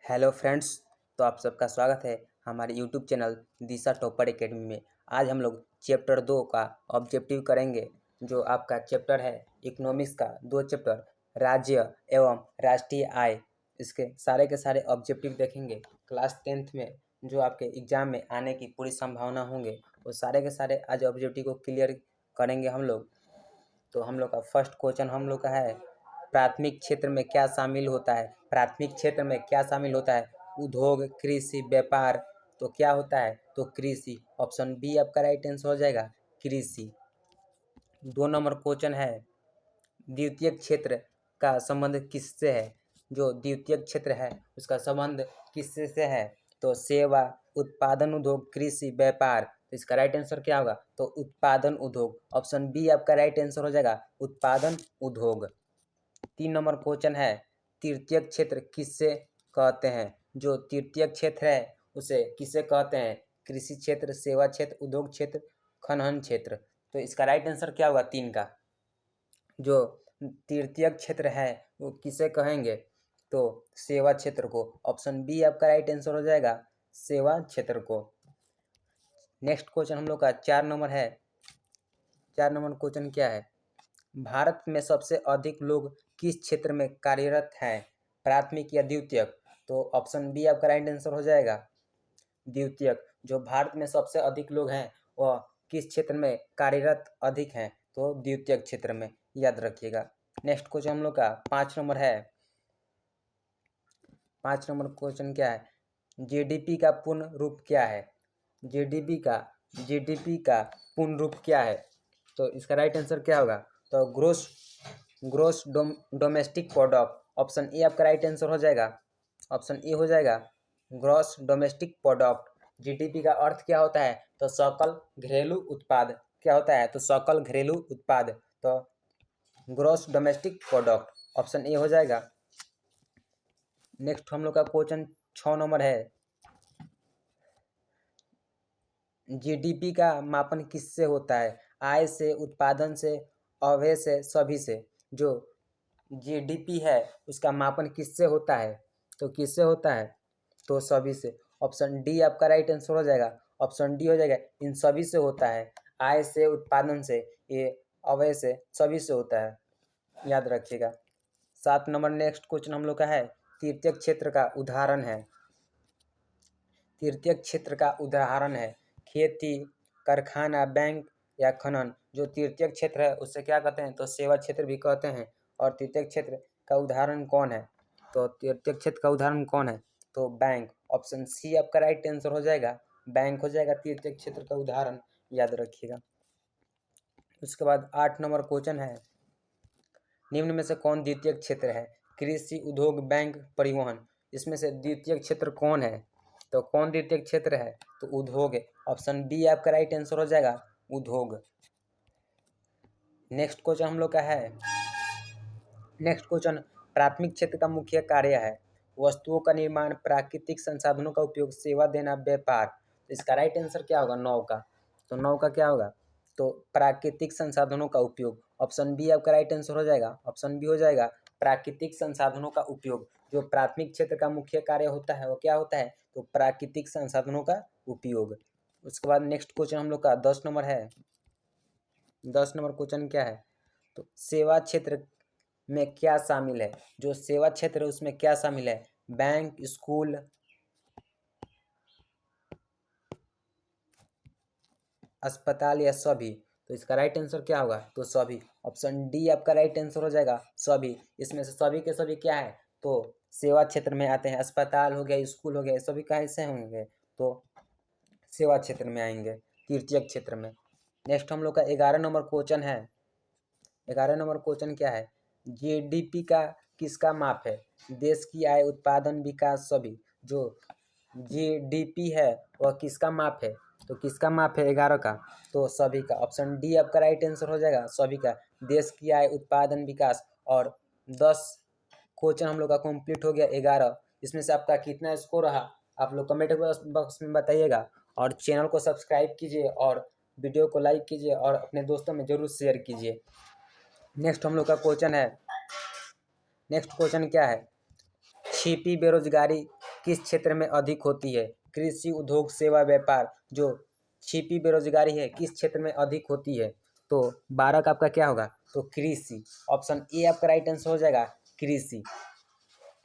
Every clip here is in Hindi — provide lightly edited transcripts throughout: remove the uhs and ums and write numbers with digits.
Hello friends. तो आप सबका स्वागत है हमारे यूट्यूब चैनल दिशा टॉपर एकेडमी में। आज हम लोग चैप्टर 2 का ऑब्जेक्टिव करेंगे। जो आपका चैप्टर है इकोनॉमिक्स का 2 चैप्टर राज्य एवं राष्ट्रीय आय, इसके सारे के सारे ऑब्जेक्टिव देखेंगे। क्लास 10th में जो आपके एग्जाम में आने की पूरी संभावना होंगे वो सारे के सारे आज ऑब्जेक्टिव को क्लियर करेंगे हम लोग। तो हम लोग का फर्स्ट क्वेश्चन हम लोग का है, प्राथमिक क्षेत्र में क्या शामिल होता है। प्राथमिक क्षेत्र में क्या शामिल होता है? उद्योग, कृषि, व्यापार। तो क्या होता है? तो कृषि। ऑप्शन बी आपका राइट आंसर हो जाएगा, कृषि। 2 नंबर क्वेश्चन है, द्वितीय क्षेत्र का संबंध किससे है? जो द्वितीय क्षेत्र है उसका संबंध किससे से है? तो सेवा, उत्पादन उद्योग, कृषि, व्यापार। तो इसका राइट आंसर क्या होगा? तो उत्पादन उद्योग। ऑप्शन बी आपका राइट आंसर हो जाएगा, उत्पादन उद्योग। 3 नंबर क्वेश्चन है, तृतीय क्षेत्र किससे कहते हैं? जो तृतीय क्षेत्र है उसे किससे कहते हैं? कृषि क्षेत्र, सेवा क्षेत्र, उद्योग क्षेत्र, खनन क्षेत्र। तो इसका राइट आंसर क्या होगा 3 का? जो तृतीय क्षेत्र है वो किसे कहेंगे? तो सेवा क्षेत्र को। ऑप्शन बी आपका राइट आंसर हो जाएगा, सेवा क्षेत्र को। नेक्स्ट क्वेश्चन हम लोग का 4 नंबर है। 4 नंबर क्वेश्चन क्या है? भारत में सबसे अधिक लोग किस क्षेत्र में कार्यरत हैं? प्राथमिक या द्वितीयक? तो ऑप्शन बी आपका राइट आंसर हो जाएगा, द्वितीयक। जो भारत में सबसे अधिक लोग हैं वह किस क्षेत्र में कार्यरत अधिक हैं? तो द्वितीयक क्षेत्र में, याद रखिएगा। नेक्स्ट क्वेश्चन हम लोग का 5 नंबर है। 5 नंबर क्वेश्चन क्या है? जीडीपी का पूर्ण रूप क्या है? जीडीपी का पूर्ण रूप क्या है? तो इसका राइट आंसर क्या होगा? तो gross domestic product. Option A आपका राइट आंसर हो जाएगा, ऑप्शन ए हो जाएगा, ग्रॉस डोमेस्टिक प्रोडक्ट। जीडीपी का अर्थ क्या होता है? तो सकल घरेलू उत्पाद। क्या होता है? तो सकल घरेलू उत्पाद। तो ग्रॉस डोमेस्टिक प्रोडक्ट, ऑप्शन ए हो जाएगा। नेक्स्ट हम लोग का क्वेश्चन 6 नंबर है, जीडीपी का मापन किससे होता है? आय से, उत्पादन से, अव्यय से, सभी से। जो जीडीपी है उसका मापन किससे होता है? तो किससे होता है? तो सभी से। ऑप्शन डी आपका राइट आंसर हो जाएगा, ऑप्शन डी हो जाएगा, इन सभी से होता है। आय से, उत्पादन से, ये अव्यय से, सभी से होता है, याद रखिएगा। 7 नंबर नेक्स्ट क्वेश्चन हम लोग का है, तृतीय क्षेत्र का उदाहरण है। तृतीय क्षेत्र का उदाहरण है खेती, कारखाना, बैंक या खनन। जो तृतीय क्षेत्र है उसे क्या कहते हैं? तो सेवा क्षेत्र भी कहते हैं। और तृतीय क्षेत्र का उदाहरण कौन है? तो तृतीय क्षेत्र का उदाहरण कौन है? तो बैंक। ऑप्शन सी आपका राइट आंसर हो जाएगा, बैंक हो जाएगा तृतीय क्षेत्र का उदाहरण, याद रखिएगा। उसके बाद 8 नंबर क्वेश्चन है, निम्न में से कौन द्वितीय क्षेत्र है? कृषि, उद्योग, बैंक, परिवहन। इसमें से द्वितीय क्षेत्र कौन है? तो कौन द्वितीय क्षेत्र है? तो उद्योग है। ऑप्शन बी आपका राइट आंसर हो जाएगा, उद्योग। नेक्स्ट क्वेश्चन हम लोग का है, नेक्स्ट क्वेश्चन, प्राथमिक क्षेत्र का मुख्य कार्य है वस्तुओं का निर्माण, प्राकृतिक संसाधनों का उपयोग, सेवा देना, व्यापार। तो इसका राइट आंसर क्या होगा 9 का? तो 9 का क्या होगा? तो प्राकृतिक संसाधनों का उपयोग। ऑप्शन बी आपका राइट आंसर हो जाएगा, ऑप्शन बी हो जाएगा, प्राकृतिक संसाधनों का उपयोग। जो प्राथमिक क्षेत्र का मुख्य कार्य होता है वो क्या होता है? तो प्राकृतिक संसाधनों का उपयोग। उसके बाद नेक्स्ट क्वेश्चन हम लोग का 10 नंबर है। 10 नंबर क्वेश्चन क्या है? तो सेवा क्षेत्र में क्या शामिल है? जो सेवा क्षेत्र है उसमें क्या शामिल है? बैंक, स्कूल, अस्पताल या सभी। तो इसका राइट आंसर क्या होगा? तो सभी। ऑप्शन डी आपका राइट आंसर हो जाएगा, सभी। इसमें से सभी के सभी क्या है? तो सेवा क्षेत्र में आते हैं। अस्पताल हो गया, स्कूल हो गया, सभी कैसे होंगे? तो सेवा क्षेत्र में आएंगे, तृतीय क्षेत्र में। नेक्स्ट हम लोग का 11 नंबर क्वेश्चन है। 11 नंबर क्वेश्चन क्या है? जीडीपी का किसका माप है? देश की आय, उत्पादन, विकास, सभी। जो जीडीपी है वह किसका माप है? तो किसका माप है 11 का? तो सभी का। ऑप्शन डी आपका राइट आंसर हो जाएगा, सभी का। देश की आय, उत्पादन, विकास। और 10 क्वेश्चन हम लोग का कंप्लीट हो गया। 11 इसमें से आपका कितना स्कोर रहा आप लोग कमेंट बॉक्स में बताइएगा। और चैनल को सब्सक्राइब कीजिए और वीडियो को लाइक कीजिए और अपने दोस्तों में जरूर शेयर कीजिए। नेक्स्ट हम लोग का क्वेश्चन है, नेक्स्ट क्वेश्चन क्या है? छिपी बेरोजगारी किस क्षेत्र में अधिक होती है? कृषि, उद्योग, सेवा, व्यापार। जो छिपी बेरोजगारी है किस क्षेत्र में अधिक होती है? तो 12 का आपका क्या होगा? तो कृषि। ऑप्शन ए आपका राइट आंसर हो जाएगा, कृषि।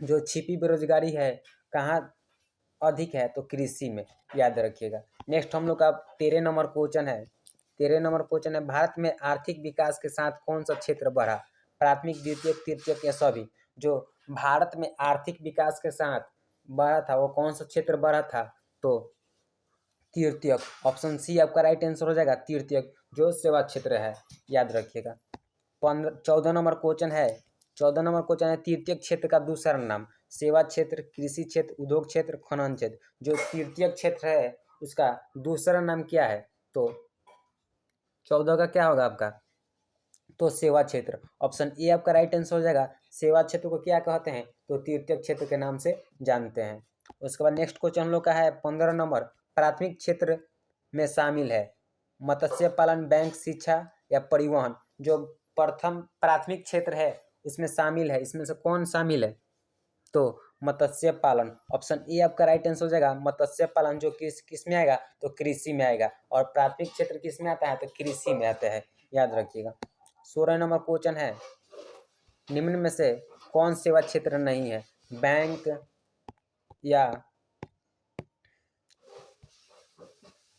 जो छिपी बेरोजगारी है कहाँ अधिक है? तो कृषि में, याद रखिएगा। नेक्स्ट हम लोग का 13 नंबर क्वेश्चन है। 13 नंबर क्वेश्चन है, भारत में आर्थिक विकास के साथ कौन सा क्षेत्र बढ़ा? प्राथमिक, द्वितीयक, तृतीयक या सभी? जो भारत में आर्थिक विकास के साथ बढ़ा था वो कौन सा क्षेत्र बढ़ा था? तो तृतीयक। ऑप्शन सी आपका राइट आंसर हो जाएगा, तृतीयक, जो सेवा क्षेत्र है, याद रखिएगा। 14 नंबर क्वेश्चन है। 14 नंबर क्वेश्चन है, तृतीयक क्षेत्र का दूसरा नाम? सेवा क्षेत्र, कृषि क्षेत्र, उद्योग क्षेत्र, खनन क्षेत्र। जो तृतीयक क्षेत्र है उसका दूसरा नाम क्या है? तो 14 का क्या होगा आपका? तो सेवा क्षेत्र। ऑप्शन ए आपका राइट आंसर हो जाएगा। सेवा क्षेत्र को क्या कहते हैं? तो तृतीयक क्षेत्र के नाम से जानते हैं। उसके बाद नेक्स्ट क्वेश्चन हम लोग का है 15 नंबर, प्राथमिक क्षेत्र में शामिल है मत्स्य पालन, बैंक, शिक्षा या परिवहन। जो प्रथम प्राथमिक क्षेत्र है उसमें शामिल है, इसमें से कौन शामिल है? तो मत्स्य पालन। ऑप्शन ए आपका राइट आंसर हो जाएगा, मत्स्य पालन, जो किस में आएगा? तो कृषि में आएगा। और प्राथमिक क्षेत्र किस में आता है? तो कृषि में आता है, याद रखिएगा। 16 नंबर क्वेश्चन है, निम्न में से कौन सेवा क्षेत्र नहीं है? बैंक या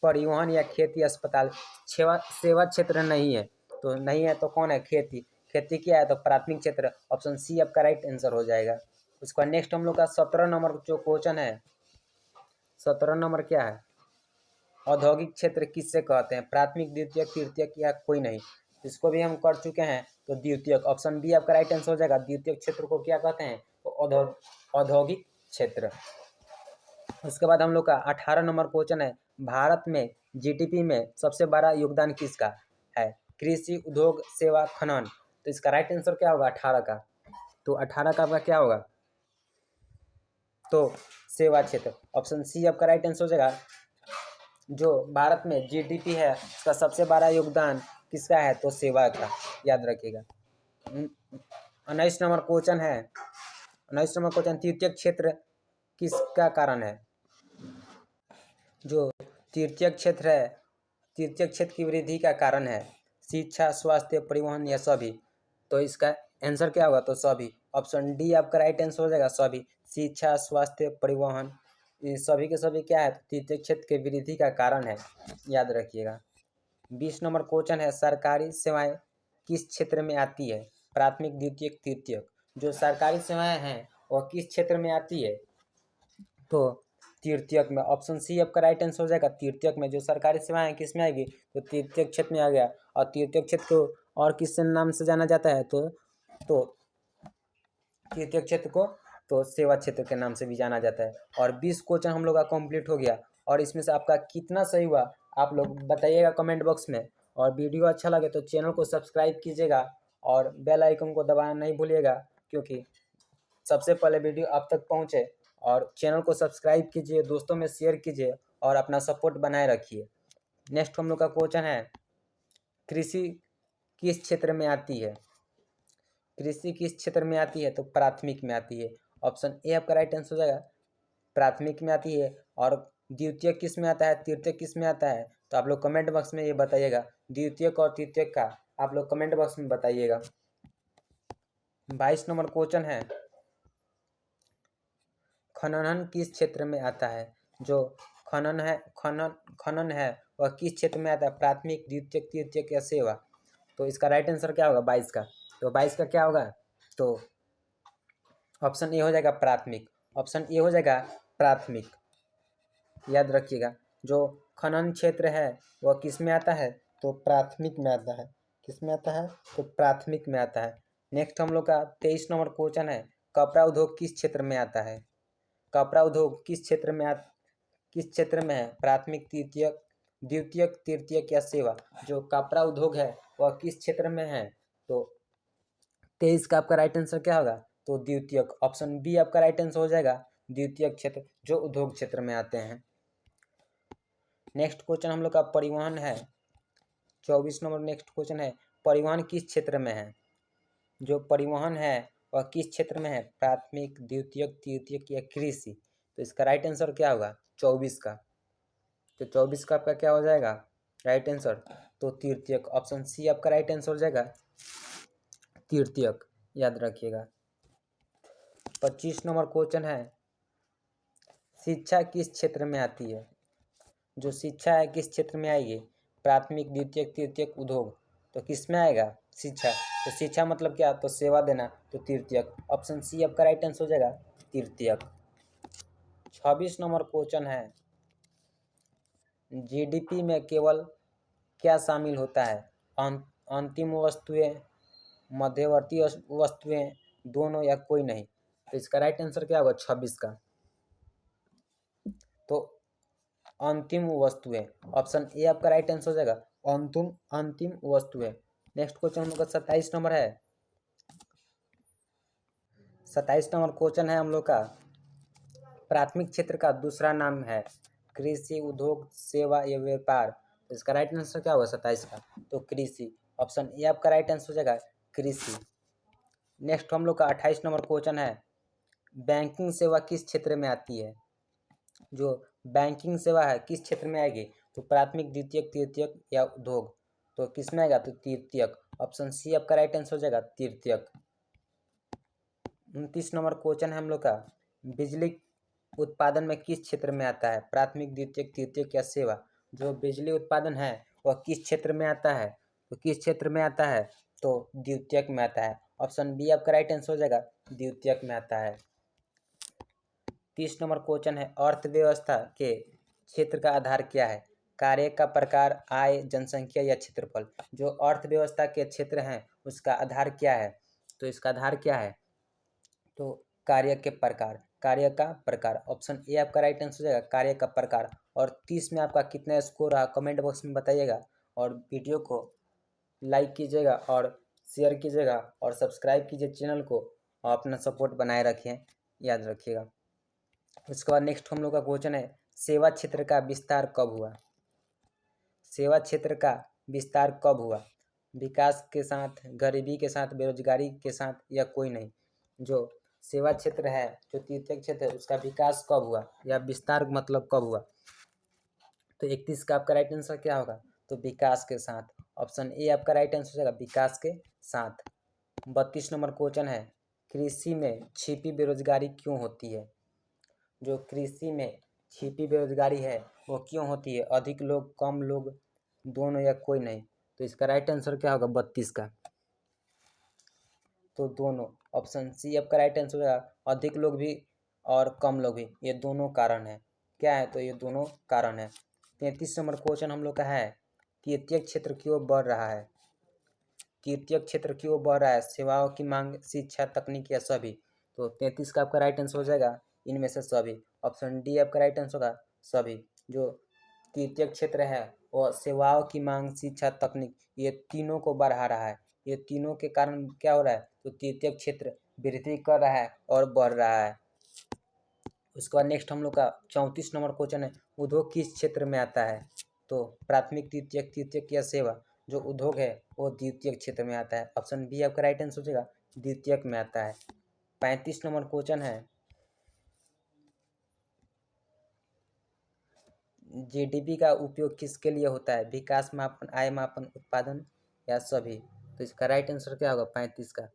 परिवहन या खेती, अस्पताल। सेवा क्षेत्र नहीं है, तो नहीं है तो कौन है? खेती। खेती क्या है? तो प्राथमिक क्षेत्र। ऑप्शन सी आपका राइट आंसर हो जाएगा। उसका नेक्स्ट हम लोग का 17 नंबर जो क्वेश्चन है, 17 नंबर क्या है? औद्योगिक क्षेत्र किससे कहते हैं? प्राथमिक, द्वितीयक, तृतीयक या कोई नहीं? इसको भी हम कर चुके हैं, तो द्वितीयक। ऑप्शन बी आपका राइट आंसर हो जाएगा, द्वितीयक क्षेत्र को क्या कहते हैं? तो औद्योगिक क्षेत्र। उसके बाद हम लोग का 18 नंबर क्वेश्चन है, भारत में जीडीपी में सबसे बड़ा योगदान किसका है? कृषि, उद्योग, सेवा, खनन। तो इसका राइट आंसर क्या होगा? 18 का। तो 18 का आपका क्या होगा? तो सेवा क्षेत्र। ऑप्शन सी आपका राइट आंसर हो जाएगा। जो भारत में जीडीपी है उसका सबसे बड़ा योगदान किसका है? तो सेवा का, याद रखिएगा। 19 नंबर क्वेश्चन है, 19 नंबर क्वेश्चन, तृतीयक क्षेत्र किसका कारण है? जो तृतीयक क्षेत्र है, तृतीयक क्षेत्र की वृद्धि का कारण है शिक्षा, स्वास्थ्य, परिवहन या सभी? तो इसका आंसर क्या होगा? तो सभी। ऑप्शन डी आपका राइट आंसर हो जाएगा, सभी। शिक्षा, स्वास्थ्य, परिवहन, ये सभी के सभी क्या है? तृतीयक क्षेत्र के वृद्धि का कारण है, याद रखिएगा। 20 नंबर क्वेश्चन है, सरकारी सेवाएं किस क्षेत्र में आती है? प्राथमिक, द्वितीयक, तृतीयक। जो सरकारी सेवाएं हैं वह किस क्षेत्र में आती है? तो तृतीयक में। ऑप्शन सी आपका राइट आंसर हो जाएगा, तृतीयक में। जो सरकारी सेवाएं हैं किस में आएगी? तो तृतीयक क्षेत्र में आ गया। और तृतीयक क्षेत्र को और किस नाम से जाना जाता है? तो तृतीयक क्षेत्र को तो सेवा क्षेत्र के नाम से भी जाना जाता है। और 20 क्वेश्चन हम लोग का कंप्लीट हो गया। और इसमें से आपका कितना सही हुआ आप लोग बताइएगा कमेंट बॉक्स में। और वीडियो अच्छा लगे तो चैनल को सब्सक्राइब कीजिएगा और बेल आइकन को दबाना नहीं भूलिएगा, क्योंकि सबसे पहले वीडियो आप तक पहुंचे। और चैनल को सब्सक्राइब कीजिए, दोस्तों में शेयर कीजिए और अपना सपोर्ट बनाए रखिए। नेक्स्ट हम लोग का क्वेश्चन है, कृषि किस क्षेत्र में आती है? कृषि किस क्षेत्र में आती है? तो प्राथमिक में आती है। ऑप्शन ए आपका राइट आंसर हो जाएगा, प्राथमिक में आती है। और द्वितीयक किस में आता है? तृतीयक किस में आता है? तो आप लोग कमेंट बॉक्स में ये बताइएगा, द्वितीयक और तृतीयक का आप लोग कमेंट बॉक्स में बताइएगा। 22 नंबर क्वेश्चन है, खनन किस क्षेत्र में आता है? जो खनन है वह किस क्षेत्र में आता है? प्राथमिक, द्वितीयक, तृतीयक या सेवा? तो इसका राइट आंसर क्या होगा? 22 का। तो 22 का क्या होगा? तो ऑप्शन ए हो जाएगा, प्राथमिक। ऑप्शन ए हो जाएगा, प्राथमिक, याद रखिएगा। जो खनन क्षेत्र है वह किस में आता है? तो प्राथमिक में आता है। किस में आता है? तो प्राथमिक में आता है। नेक्स्ट हम लोग का 23 नंबर क्वेश्चन है, कपड़ा उद्योग किस क्षेत्र में आता है? कपड़ा उद्योग किस क्षेत्र में है? प्राथमिक, तृतीयक, द्वितीयक, तृतीयक या सेवा? जो कपड़ा उद्योग है वह किस क्षेत्र में है? तो 23 का आपका राइट आंसर क्या होगा? तो द्वितीयक। ऑप्शन बी आपका राइट आंसर हो जाएगा, द्वितीयक क्षेत्र, जो उद्योग क्षेत्र में आते हैं। नेक्स्ट क्वेश्चन हम लोग का परिवहन है, 24 नंबर नेक्स्ट क्वेश्चन है, परिवहन किस क्षेत्र में है? जो परिवहन है वह किस क्षेत्र में है? प्राथमिक, द्वितीयक, तृतीयक या कृषि? तो इसका राइट आंसर क्या होगा? 24 का। तो 24 का आपका क्या हो जाएगा राइट आंसर? तो तृतीयक, ऑप्शन सी आपका राइट आंसर हो जाएगा तृतीयक, याद रखिएगा। 25 नंबर क्वेश्चन है, शिक्षा किस क्षेत्र में आती है? जो शिक्षा है किस क्षेत्र में आएगी? प्राथमिक, द्वितीयक, तृतीयक, उद्योग। तो किस में आएगा शिक्षा? तो शिक्षा मतलब क्या? तो सेवा देना, तो तृतीयक, ऑप्शन सी आपका राइट आंसर हो जाएगा तृतीयक। 26 नंबर क्वेश्चन है, जीडीपी में केवल क्या शामिल होता है? अंतिम वस्तुएं, मध्यवर्ती वस्तुएं, दोनों या कोई नहीं। तो इसका राइट आंसर क्या होगा 26 का? तो अंतिम वस्तुएं, ऑप्शन ए आपका राइट आंसर हो जाएगा अंतिम वस्तुएं। नेक्स्ट क्वेश्चन हम लोग का 27 नंबर है। 27 नंबर क्वेश्चन है हम लोग का, प्राथमिक क्षेत्र का दूसरा नाम है कृषि, उद्योग, सेवा या व्यापार। तो इसका राइट आंसर क्या होगा 27 का? तो कृषि, ऑप्शन ए आपका राइट आंसर हो जाएगा कृषि। नेक्स्ट हम लोग का 28 नंबर क्वेश्चन है, बैंकिंग सेवा किस क्षेत्र में आती है? जो बैंकिंग सेवा है किस क्षेत्र में आएगी? तो प्राथमिक, द्वितीयक, तृतीयक या उद्योग। तो किस में आएगा? तो तृतीयक, ऑप्शन सी आपका राइट आंसर हो जाएगा तृतीयक। 29 नंबर क्वेश्चन है हम लोग का, बिजली उत्पादन में किस क्षेत्र में आता है? प्राथमिक, द्वितीयक, तृतीयक या सेवा। जो बिजली उत्पादन है वह किस क्षेत्र में आता है? तो किस क्षेत्र में आता है? तो द्वितीयक में आता है, ऑप्शन बी आपका राइट आंसर हो जाएगा द्वितीयक में आता है। 30 नंबर क्वेश्चन है, अर्थव्यवस्था के क्षेत्र का आधार क्या है? कार्य का प्रकार, आय, जनसंख्या या क्षेत्रफल। जो अर्थव्यवस्था के क्षेत्र हैं उसका आधार क्या है? तो इसका आधार क्या है? तो कार्य के प्रकार, कार्य का प्रकार, ऑप्शन ए आपका राइट आंसर हो जाएगा कार्य का प्रकार। और 30 में आपका कितना स्कोर रहा कमेंट बॉक्स में बताइएगा, और वीडियो को लाइक कीजिएगा और शेयर कीजिएगा और सब्सक्राइब कीजिए चैनल को, और अपना सपोर्ट बनाए रखें, याद रखिएगा। उसके बाद नेक्स्ट हम लोग का क्वेश्चन है, सेवा क्षेत्र का विस्तार कब हुआ? सेवा क्षेत्र का विस्तार कब हुआ? विकास के साथ, गरीबी के साथ, बेरोजगारी के साथ या कोई नहीं। जो सेवा क्षेत्र है, जो तृतीयक क्षेत्र है, उसका विकास कब हुआ या विस्तार मतलब कब हुआ? तो 31 का आपका राइट आंसर क्या होगा? तो विकास के साथ, ऑप्शन ए आपका राइट आंसर हो जाएगा विकास के साथ। 32 नंबर क्वेश्चन है, कृषि में छिपी बेरोजगारी क्यों होती है? जो कृषि में छिपी बेरोजगारी है वो क्यों होती है? अधिक लोग, कम लोग, दोनों या कोई नहीं। तो इसका राइट आंसर क्या होगा 32 का? तो दोनों, ऑप्शन सी आपका राइट आंसर होगा अधिक लोग भी और कम लोग भी, ये दोनों कारण है। क्या है? तो ये दोनों कारण है। 33 नंबर क्वेश्चन हम लोग का है, तृतीयक क्षेत्र क्यों बढ़ रहा है? तृतीयक क्षेत्र क्यों बढ़ रहा है? सेवाओं की मांग, शिक्षा, तकनीक या सभी। तो 33 का आपका राइट आंसर हो जाएगा इनमें से सभी, ऑप्शन डी आपका राइट आंसर होगा सभी। जो तृतीयक क्षेत्र है वो सेवाओं की मांग, शिक्षा, तकनीक, ये तीनों को बढ़ा रहा है। ये तीनों के कारण क्या हो रहा है? तो तृतीयक क्षेत्र वृद्धि कर रहा है और बढ़ रहा है। उसके बाद नेक्स्ट हम लोग का 34 नंबर क्वेश्चन है, उद्योग किस क्षेत्र में आता है? तो प्राथमिक, द्वितीयक, तृतीयक या सेवा। जो उद्योग है वो द्वितीयक क्षेत्र में आता है, ऑप्शन बी आपका राइट आंसर हो जाएगा द्वितीयक में आता है। 35 नंबर क्वेश्चन है, जीडीपी का उपयोग किसके लिए होता है? विकास मापन, आय मापन, उत्पादन या सभी। तो इसका राइट आंसर क्या होगा 35 का?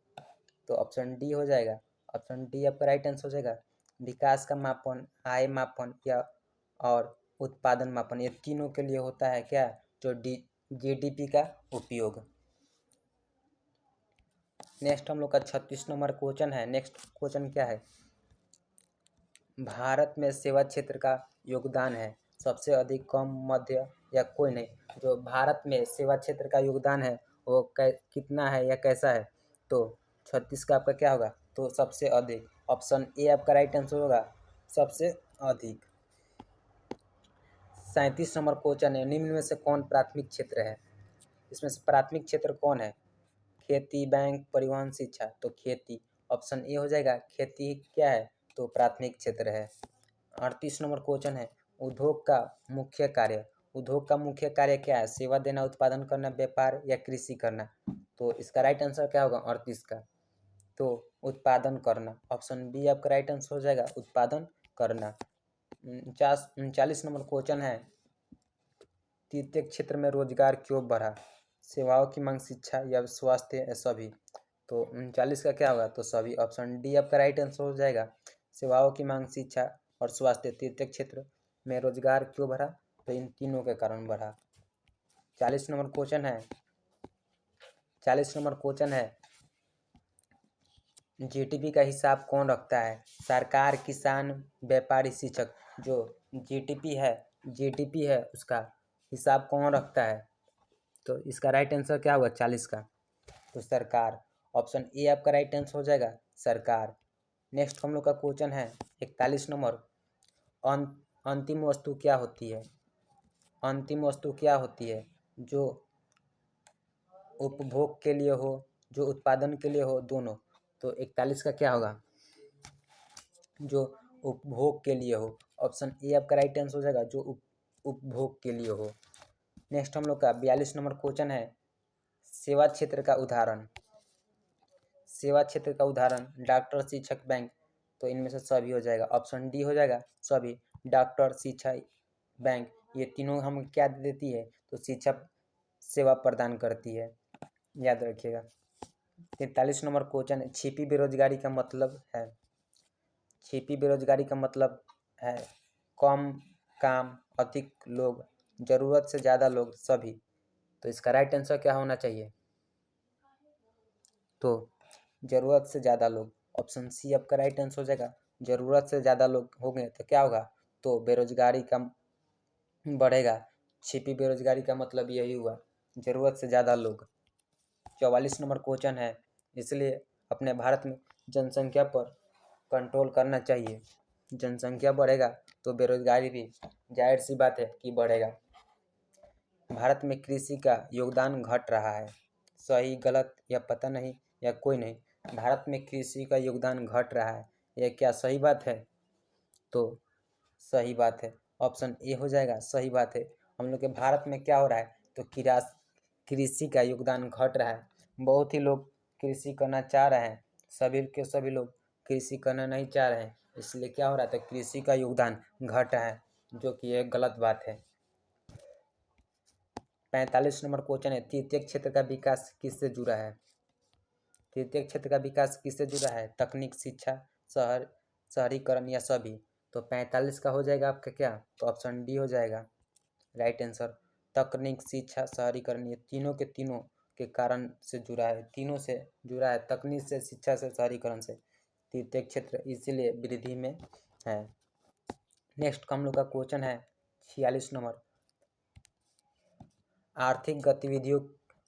तो ऑप्शन डी हो जाएगा, ऑप्शन डी आपका राइट आंसर हो जाएगा विकास का मापन, आय मापन या और उत्पादन मापन, ये तीनों के लिए होता है क्या? जो जीडीपी का उपयोग। नेक्स्ट हम लोग का 36 नंबर क्वेश्चन है। नेक्स्ट क्वेश्चन क्या है, भारत में सेवा क्षेत्र का योगदान है सबसे अधिक, कम, मध्य या कोई नहीं। जो भारत में सेवा क्षेत्र का योगदान है वो कितना है या कैसा है? तो 36 का आपका क्या होगा? तो सबसे अधिक, ऑप्शन ए आपका राइट आंसर होगा सबसे अधिक। 37 नंबर क्वेश्चन है, निम्न में से कौन प्राथमिक क्षेत्र है? इसमें से प्राथमिक क्षेत्र कौन है? खेती, बैंक, परिवहन, शिक्षा। तो खेती, ऑप्शन ए हो जाएगा खेती क्या है? तो प्राथमिक क्षेत्र है। 38 नंबर क्वेश्चन है, उद्योग का मुख्य कार्य। उद्योग का मुख्य कार्य क्या है? सेवा देना, उत्पादन करना, व्यापार या कृषि करना। तो इसका राइट आंसर क्या होगा 38 का? तो उत्पादन करना, ऑप्शन बी आपका राइट आंसर हो जाएगा उत्पादन करना। 39 नंबर क्वेश्चन है, तृतीय क्षेत्र में रोजगार क्यों बढ़ा? सेवाओं की मांग, शिक्षा या स्वास्थ्य या सभी? तो 39 का क्या होगा? तो सभी। ऑप्शन डी आपका राइट आंसर हो जाएगा। सेवाओं की मांग, शिक्षा और स्वास्थ्य, तृतीय क्षेत्र में रोजगार क्यों बढ़ा? तो इन तीनों के कारण बढ़ा। 40 नंबर क्वेश्चन है, 40 नंबर क्वेश्चन है, जीडीपी का हिसाब कौन रखता है? सरकार, किसान, व्यापारी, शिक्षक? जो जीडीपी है उसका हिसाब कौन रखता है? तो इसका राइट आंसर क्या होगा 40 का? तो सरकार। ऑप्शन ए आपका राइट आंसर हो जाएगा, सरकार। नेक्स्ट हम लोग का क्वेश्चन है 41 नंबर, अंतिम वस्तु क्या होती है? अंतिम वस्तु क्या होती है जो उपभोग के लिए हो, जो उत्पादन के लिए हो, दोनों? तो 41 का क्या होगा? जो उपभोग के लिए हो। ऑप्शन ए आपका राइट आंसर हो जाएगा, जो उपभोग के लिए हो। नेक्स्ट हम लोग का 42 नंबर क्वेश्चन है, सेवा क्षेत्र का उदाहरण। सेवा क्षेत्र का उदाहरण डॉक्टर, शिक्षक, बैंक? तो इनमें से सभी हो जाएगा। ऑप्शन डी हो जाएगा, सभी। डॉक्टर, शिक्षा, बैंक, ये तीनों हम क्या देती है? तो शिक्षा सेवा प्रदान करती है, याद रखिएगा। 43 नंबर क्वेश्चन है, छिपी बेरोजगारी का मतलब है? छिपी बेरोजगारी का मतलब है कम काम, अधिक लोग, जरूरत से ज़्यादा लोग, सभी? तो इसका राइट आंसर क्या होना चाहिए? तो जरूरत से ज़्यादा लोग। ऑप्शन सी आपका राइट आंसर हो जाएगा। जरूरत से ज़्यादा लोग होंगे तो क्या होगा? तो बेरोजगारी का बढ़ेगा। छिपी बेरोजगारी का मतलब यही हुआ, जरूरत से ज़्यादा लोग। 44 नंबर क्वेश्चन है, इसलिए अपने भारत में जनसंख्या पर कंट्रोल करना चाहिए। जनसंख्या बढ़ेगा तो बेरोजगारी भी जाहिर सी बात है कि बढ़ेगा। भारत में कृषि का योगदान घट रहा है, सही गलत या पता नहीं या कोई नहीं, भारत में कृषि का योगदान घट रहा है, यह क्या सही बात है? तो सही बात है। ऑप्शन ए हो जाएगा, सही बात है। हम लोग के भारत में क्या हो रहा है? तो कृषि का योगदान घट रहा है। बहुत ही लोग कृषि करना चाह रहे हैं, सभी के सभी लोग कृषि करना नहीं चाह रहे हैं, इसलिए क्या हो रहा था? कृषि का योगदान घट रहा है, जो कि एक गलत बात है। 45 नंबर क्वेश्चन है, तृतीय क्षेत्र का विकास किससे जुड़ा है? तृतीय क्षेत्र का विकास किससे जुड़ा है? तकनीक, शिक्षा, शहरीकरण या सभी? तो 45 का हो जाएगा आपका क्या? तो ऑप्शन डी हो जाएगा राइट आंसर। तकनीक, शिक्षा, शहरीकरण, ये तीनों के कारण से जुड़ा है, तीनों से जुड़ा है, तकनीक से, शिक्षा से, शहरीकरण से। तृतीय क्षेत्र इसीलिए वृद्धि में है। नेक्स्ट हम लोग का क्वेश्चन है 46 नंबर, आर्थिक गतिविधियों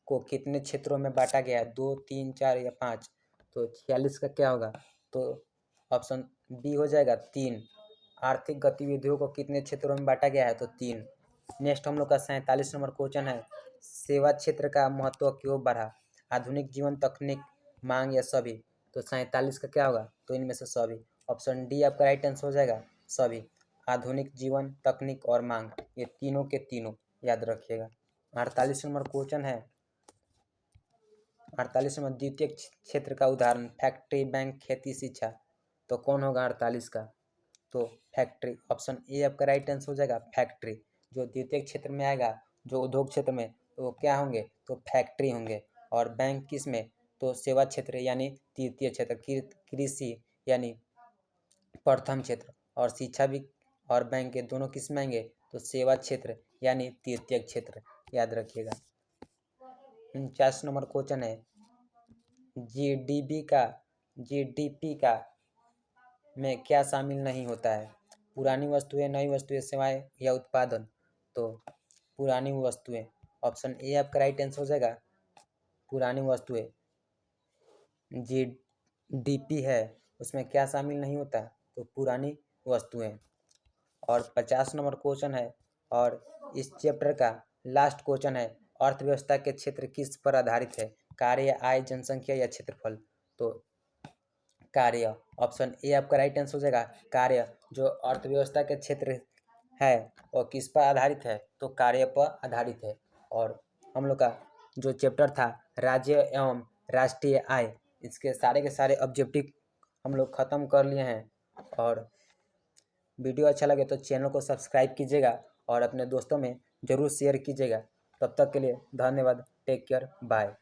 को कितने क्षेत्रों में बांटा गया है? 2, 3, 4 या 5? तो 46 का क्या होगा? तो ऑप्शन बी हो जाएगा, 3। आर्थिक गतिविधियों को कितने क्षेत्रों में बांटा गया है? तो 3। नेक्स्ट हम लोग का 47 नंबर क्वेश्चन है, सेवा क्षेत्र का महत्व क्यों बढ़ा? आधुनिक जीवन, तकनीक, मांग या सभी? तो 47 का क्या होगा? तो इनमें से सभी। ऑप्शन डी आपका राइट आंसर हो जाएगा, सभी। आधुनिक जीवन, तकनीक और मांग, ये तीनों के तीनों, याद रखिएगा। 48 नंबर क्वेश्चन है, 48 नंबर, द्वितीय क्षेत्र का उदाहरण फैक्ट्री, बैंक, खेती, शिक्षा? तो कौन होगा 48 का? तो फैक्ट्री। ऑप्शन ए आपका राइट आंसर हो जाएगा, फैक्ट्री। जो द्वितीय क्षेत्र में आएगा, जो उद्योग क्षेत्र में, तो वो क्या होंगे? तो फैक्ट्री होंगे। और बैंक किस में? तो सेवा क्षेत्र यानी तृतीय क्षेत्र, कृषि यानी प्रथम क्षेत्र, और शिक्षा भी और बैंक के दोनों किस में आएंगे? तो सेवा क्षेत्र यानी तृतीय क्षेत्र, याद रखिएगा। 49 नंबर क्वेश्चन है, जीडीपी का में क्या शामिल नहीं होता है? पुरानी वस्तुएं, नई वस्तुएं, सेवाएं या उत्पादन? तो पुरानी वस्तुएं। ऑप्शन ए आपका राइट आंसर हो जाएगा, पुरानी वस्तुएं। जीडीपी है उसमें क्या शामिल नहीं होता? तो पुरानी वस्तुएं। और 50 नंबर क्वेश्चन है, और इस चैप्टर का लास्ट क्वेश्चन है, अर्थव्यवस्था के क्षेत्र किस पर आधारित है? कार्य, आय, जनसंख्या या क्षेत्रफल? तो कार्य। ऑप्शन ए आपका राइट आंसर हो जाएगा, कार्य। जो अर्थव्यवस्था के क्षेत्र है वो किस पर आधारित है? तो कार्य पर आधारित है। और हम लोग का जो चैप्टर था राज्य एवं राष्ट्रीय आय, इसके सारे के सारे ऑब्जेक्टिव हम लोग ख़त्म कर लिए हैं। और वीडियो अच्छा लगे तो चैनल को सब्सक्राइब कीजिएगा और अपने दोस्तों में ज़रूर शेयर कीजिएगा। तब तक के लिए धन्यवाद। Take care, bye.